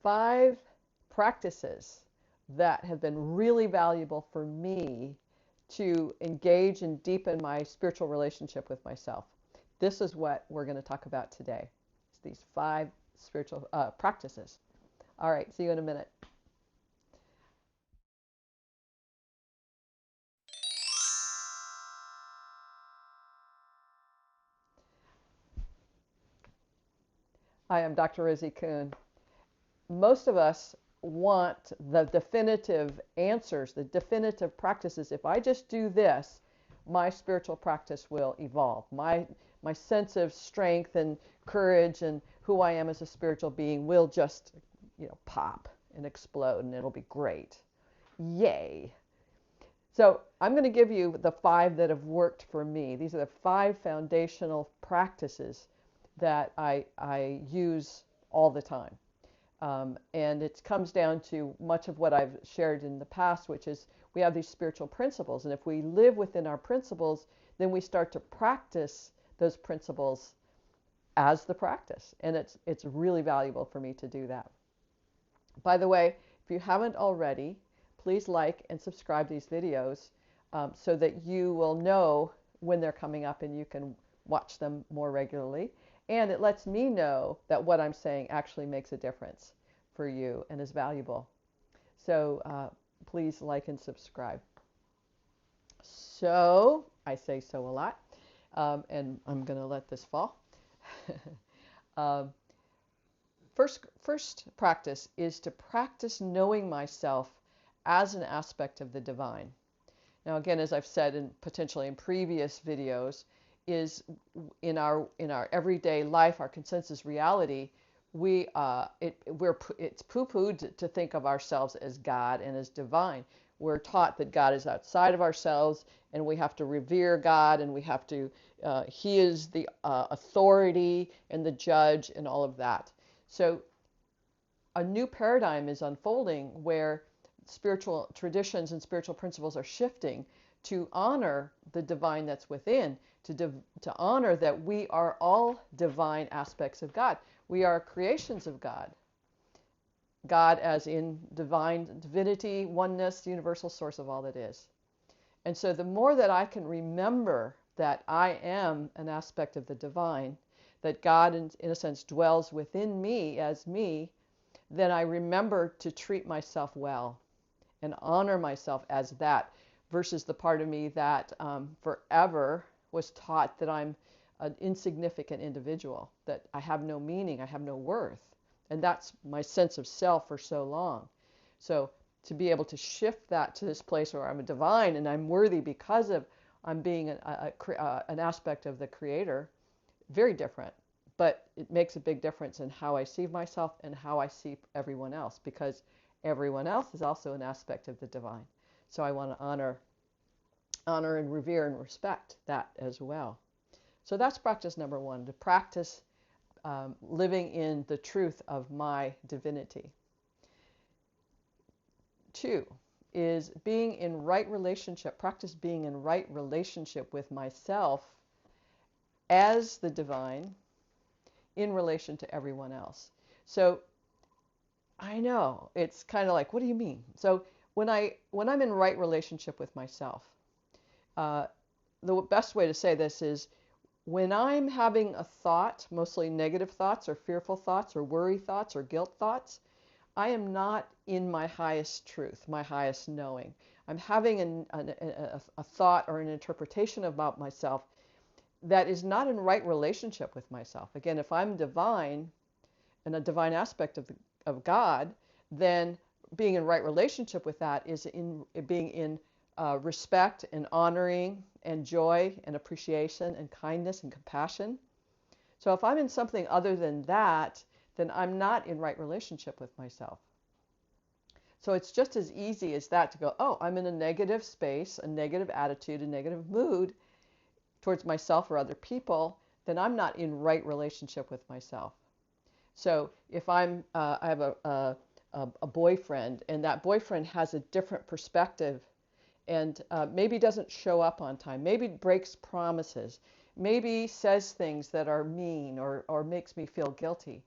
5 practices that have been really valuable for me to engage and deepen my spiritual relationship with myself. This is what we're going to talk about today. It's these 5 spiritual practices. All right, see you in a minute. Hi, I'm Dr. Rizzi Kuhn. Most of us want the definitive answers, the definitive practices. If I just do this, my spiritual practice will evolve. My sense of strength and courage and who I am as a spiritual being will just, pop and explode, and it'll be great. Yay. So I'm going to give you the 5 that have worked for me. These are the 5 foundational practices that I use all the time. And it comes down to much of what I've shared in the past, which is we have these spiritual principles. And if we live within our principles, then we start to practice those principles as the practice. And it's really valuable for me to do that. By the way, if you haven't already, please like and subscribe these videos so that you will know when they're coming up and you can watch them more regularly. And it lets me know that what I'm saying actually makes a difference for you and is valuable. So please like and subscribe. So, I say so a lot, and I'm going to let this fall. First practice is to practice knowing myself as an aspect of the divine. Now, again, as I've said potentially in previous videos, is in our everyday life, our consensus reality, it's poo-pooed to think of ourselves as God and as divine. We're taught that God is outside of ourselves, and we have to revere God, and we have to. He is the authority and the judge and all of that. So, a new paradigm is unfolding where spiritual traditions and spiritual principles are shifting to honor the divine that's within, to honor that we are all divine aspects of God. We are creations of God. God as in divinity, oneness, universal source of all that is. And so the more that I can remember that I am an aspect of the divine, that God in a sense dwells within me as me, then I remember to treat myself well and honor myself as that, versus the part of me that forever was taught that I'm an insignificant individual, that I have no meaning, I have no worth. And that's my sense of self for so long. So to be able to shift that to this place where I'm a divine and I'm worthy because of I'm being an aspect of the Creator, very different. But it makes a big difference in how I see myself and how I see everyone else, because everyone else is also an aspect of the divine. So I want to honor and revere and respect that as well. So that's practice number 1, to practice living in the truth of my divinity. 2 is being in right relationship, practice being in right relationship with myself as the divine in relation to everyone else. So I know it's kind of like, what do you mean? So when I'm in right relationship with myself, the best way to say this is when I'm having a thought, mostly negative thoughts or fearful thoughts or worry thoughts or guilt thoughts, I am not in my highest truth, my highest knowing. I'm having a thought or an interpretation about myself that is not in right relationship with myself. Again, if I'm divine and a divine aspect of God, then being in right relationship with that is being in respect and honoring and joy and appreciation and kindness and compassion. So if I'm in something other than that, then I'm not in right relationship with myself. So it's just as easy as that to go, oh, I'm in a negative space, a negative attitude, a negative mood towards myself or other people, then I'm not in right relationship with myself. So if I have a boyfriend, and that boyfriend has a different perspective and maybe doesn't show up on time, maybe breaks promises, maybe says things that are mean or makes me feel guilty.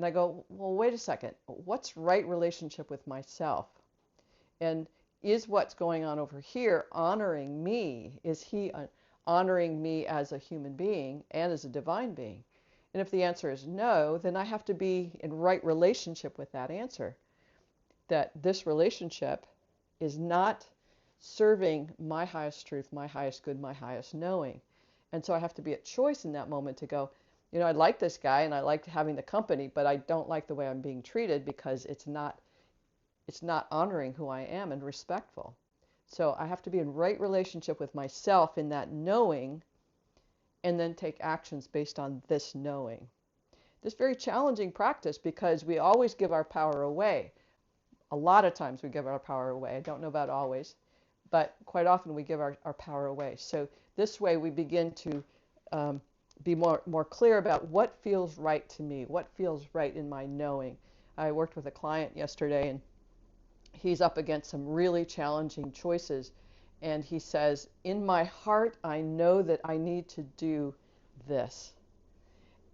And I go, well, wait a second. What's right relationship with myself? And is what's going on over here honoring me? Is he honoring me as a human being and as a divine being? And if the answer is no, then I have to be in right relationship with that answer. That this relationship is not serving my highest truth, my highest good, my highest knowing. And so I have to be at choice in that moment to go, I like this guy and I like having the company, but I don't like the way I'm being treated because it's not honoring who I am and respectful. So I have to be in right relationship with myself in that knowing, and then take actions based on this knowing. This is very challenging practice because we always give our power away. A lot of times we give our power away. I don't know about always, but quite often we give our power away. So this way we begin to be more clear about what feels right to me, what feels right in my knowing. I worked with a client yesterday, and he's up against some really challenging choices. And he says, in my heart, I know that I need to do this.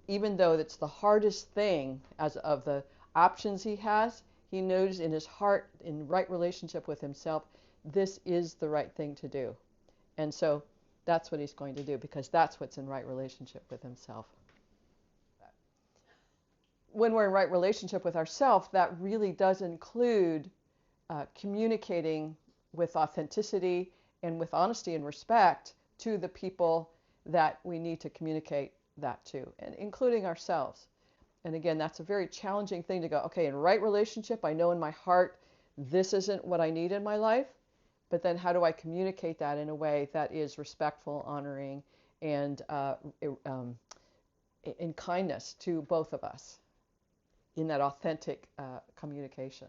Even though it's the hardest thing as of the options he has, he knows in his heart, in right relationship with himself, this is the right thing to do. And so that's what he's going to do, because that's what's in right relationship with himself. When we're in right relationship with ourselves, that really does include communicating with authenticity and with honesty and respect to the people that we need to communicate that to, and including ourselves. And again, that's a very challenging thing to go, okay, in right relationship, I know in my heart this isn't what I need in my life, but then how do I communicate that in a way that is respectful, honoring, and in kindness to both of us in that authentic communication.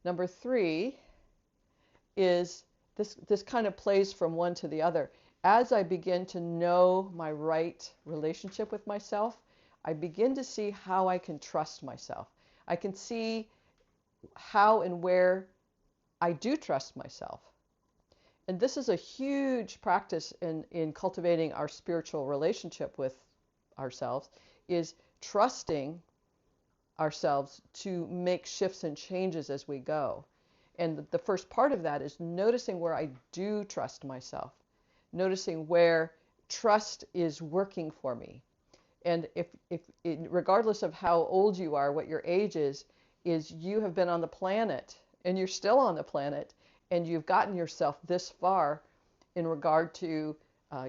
Number 3 is this kind of plays from one to the other. As I begin to know my right relationship with myself, I begin to see how I can trust myself. I can see how and where I do trust myself. And this is a huge practice in cultivating our spiritual relationship with ourselves, is trusting ourselves to make shifts and changes as we go. And the first part of that is noticing where I do trust myself, noticing where trust is working for me. And if regardless of how old you are, what your age is you have been on the planet, and you're still on the planet, and you've gotten yourself this far in regard to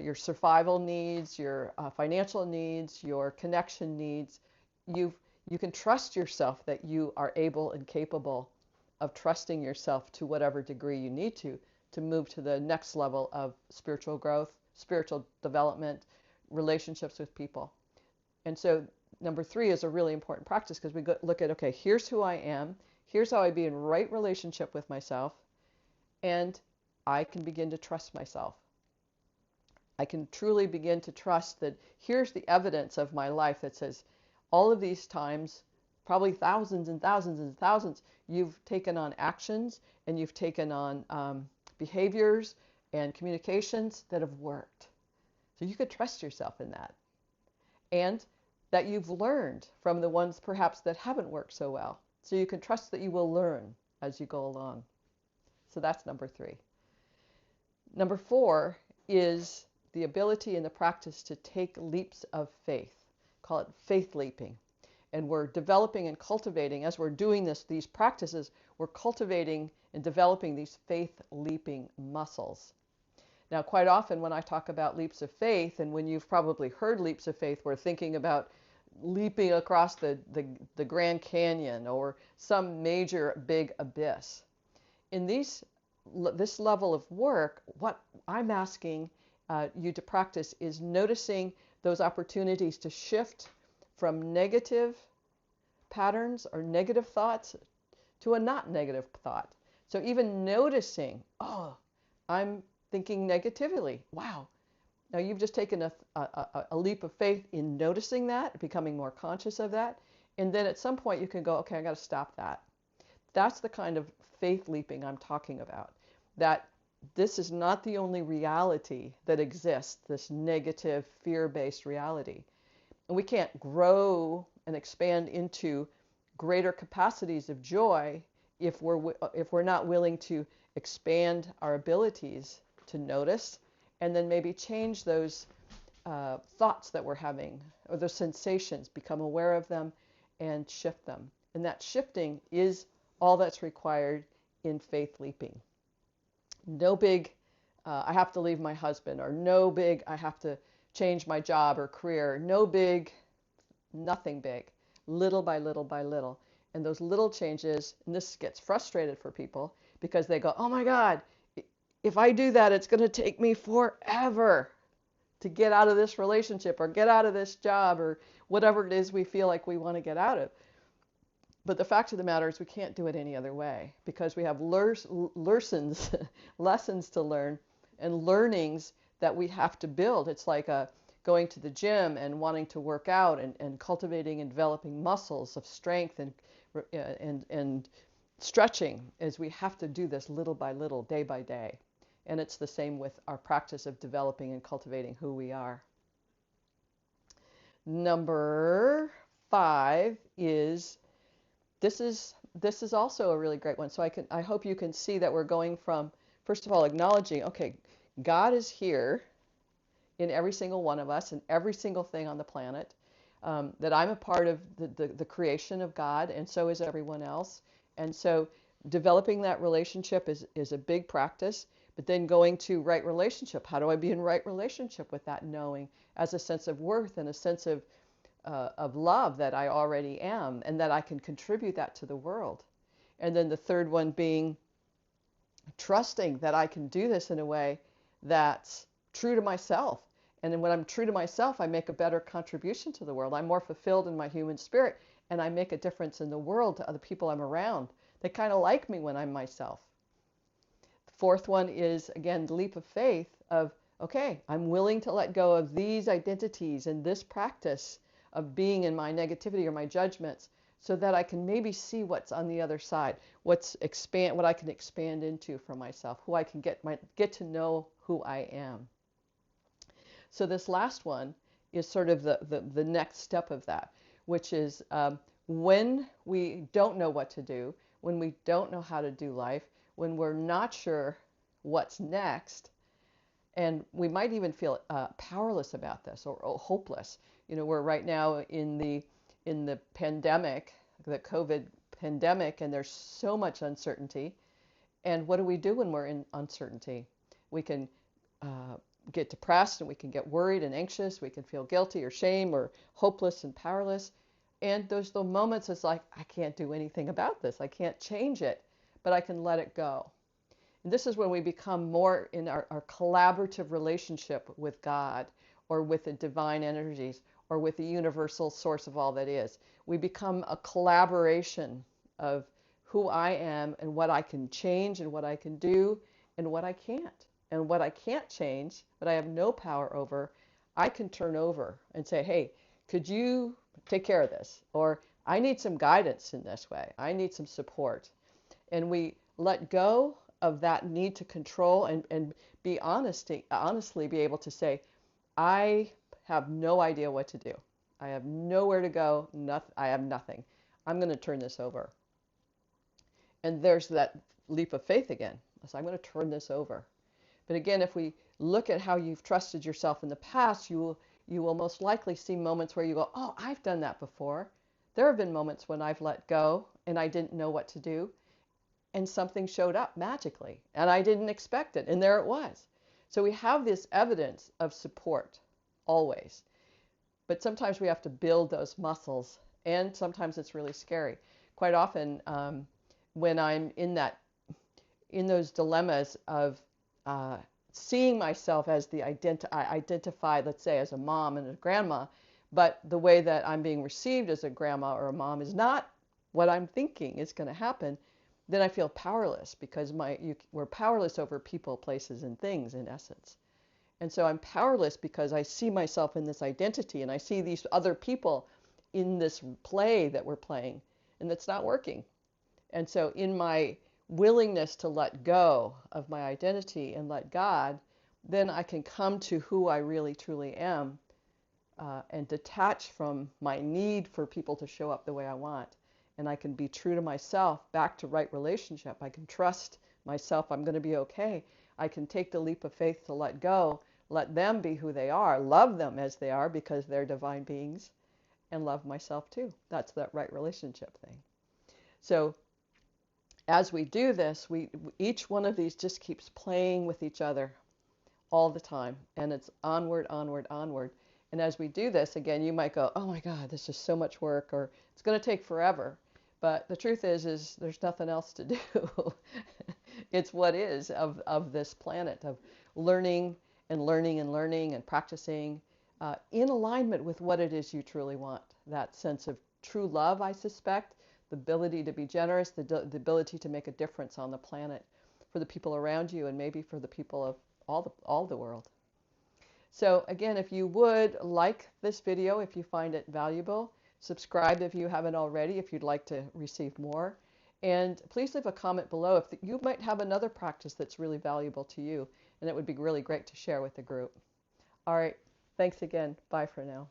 your survival needs, your financial needs, your connection needs. You can trust yourself that you are able and capable of trusting yourself to whatever degree you need to move to the next level of spiritual growth, spiritual development, relationships with people. And so number 3 is a really important practice, because we look at, okay, here's who I am, here's how I be in right relationship with myself, and I can begin to trust myself. I can truly begin to trust that here's the evidence of my life that says all of these times, probably thousands and thousands and thousands, you've taken on actions and you've taken on behaviors and communications that have worked. So you could trust yourself in that. And that you've learned from the ones perhaps that haven't worked so well. So you can trust that you will learn as you go along. So that's number 3. Number 4 is the ability and the practice to take leaps of faith. Call it faith leaping. And we're developing and cultivating, as we're doing these practices, we're cultivating and developing these faith leaping muscles. Now, quite often when I talk about leaps of faith, and when you've probably heard leaps of faith, we're thinking about leaping across the Grand Canyon or some major big abyss. In this level of work, what I'm asking you to practice is noticing those opportunities to shift from negative patterns or negative thoughts to a not negative thought. So even noticing, oh, I'm thinking negatively. Wow. Now you've just taken a leap of faith in noticing that, becoming more conscious of that. And then at some point you can go, okay, I got to stop that. That's the kind of faith leaping I'm talking about. That this is not the only reality that exists, this negative, fear-based reality. And we can't grow and expand into greater capacities of joy if we're not willing to expand our abilities to notice and then maybe change those thoughts that we're having or those sensations, become aware of them and shift them. And that shifting is all that's required in faith leaping. No big, I have to leave my husband, or no big, I have to change my job or career. No big, nothing big, little by little by little. And those little changes, and this gets frustrated for people because they go, oh my God, if I do that, it's going to take me forever to get out of this relationship or get out of this job or whatever it is we feel like we want to get out of. But the fact of the matter is we can't do it any other way because we have lessons to learn and learnings that we have to build. It's like going to the gym and wanting to work out and cultivating and developing muscles of strength and stretching, as we have to do this little by little, day by day. And it's the same with our practice of developing and cultivating who we are. Number 5 is, this is also a really great one. So I hope you can see that we're going from, first of all, acknowledging, okay, God is here in every single one of us and every single thing on the planet, that I'm a part of the creation of God, and so is everyone else. And so developing that relationship is a big practice, but then going to right relationship. How do I be in right relationship with that knowing as a sense of worth and a sense of love that I already am and that I can contribute that to the world? And then the third one being trusting that I can do this in a way that's true to myself. And then when I'm true to myself, I make a better contribution to the world. I'm more fulfilled in my human spirit, and I make a difference in the world to other people I'm around. They kind of like me when I'm myself. The fourth one is, again, the leap of faith of, okay, I'm willing to let go of these identities and this practice of being in my negativity or my judgments so that I can maybe see what's on the other side, what I can expand into for myself, who I can get to know who I am. So this last one is sort of the next step of that, which is when we don't know what to do, when we don't know how to do life, when we're not sure what's next, and we might even feel powerless about this or hopeless. You know, we're right now in the pandemic, the COVID pandemic, and there's so much uncertainty. And what do we do when we're in uncertainty? We can get depressed, and we can get worried and anxious. We can feel guilty or shame or hopeless and powerless. And those the moments it's like, I can't do anything about this. I can't change it, but I can let it go. And this is when we become more in our collaborative relationship with God or with the divine energies or with the universal source of all that is. We become a collaboration of who I am and what I can change and what I can do and what I can't. And what I can't change, but I have no power over, I can turn over and say, hey, could you take care of this? Or I need some guidance in this way. I need some support. And we let go of that need to control and be honestly be able to say, I have no idea what to do. I have nowhere to go. I have nothing. I'm going to turn this over. And there's that leap of faith again. So I'm going to turn this over. But again, if we look at how you've trusted yourself in the past, you will most likely see moments where you go, oh, I've done that before. There have been moments when I've let go and I didn't know what to do, and something showed up magically, and I didn't expect it, and there it was. So we have this evidence of support always. But sometimes we have to build those muscles, and sometimes it's really scary. Quite often, when I'm in those dilemmas of seeing myself as I identify, let's say, as a mom and a grandma, but the way that I'm being received as a grandma or a mom is not what I'm thinking is going to happen, then I feel powerless because we're powerless over people, places, and things in essence. And so I'm powerless because I see myself in this identity and I see these other people in this play that we're playing, and that's not working. And so in my willingness to let go of my identity and let God, then I can come to who I really truly am and detach from my need for people to show up the way I want. And I can be true to myself, back to right relationship. I can trust myself, I'm going to be okay. I can take the leap of faith to let go, let them be who they are, love them as they are because they're divine beings, and love myself too. That's that right relationship thing. So as we do this, each one of these just keeps playing with each other all the time. And it's onward, onward, onward. And as we do this, again, you might go, oh my God, this is so much work, or it's going to take forever. But the truth is there's nothing else to do. It's what is of this planet, of learning and learning and learning and practicing in alignment with what it is you truly want. That sense of true love, I suspect, the ability to be generous, the ability to make a difference on the planet for the people around you and maybe for the people of all the world. So again, if you would like this video, if you find it valuable, subscribe if you haven't already, if you'd like to receive more. And please leave a comment below if you might have another practice that's really valuable to you, and it would be really great to share with the group. All right, thanks again. Bye for now.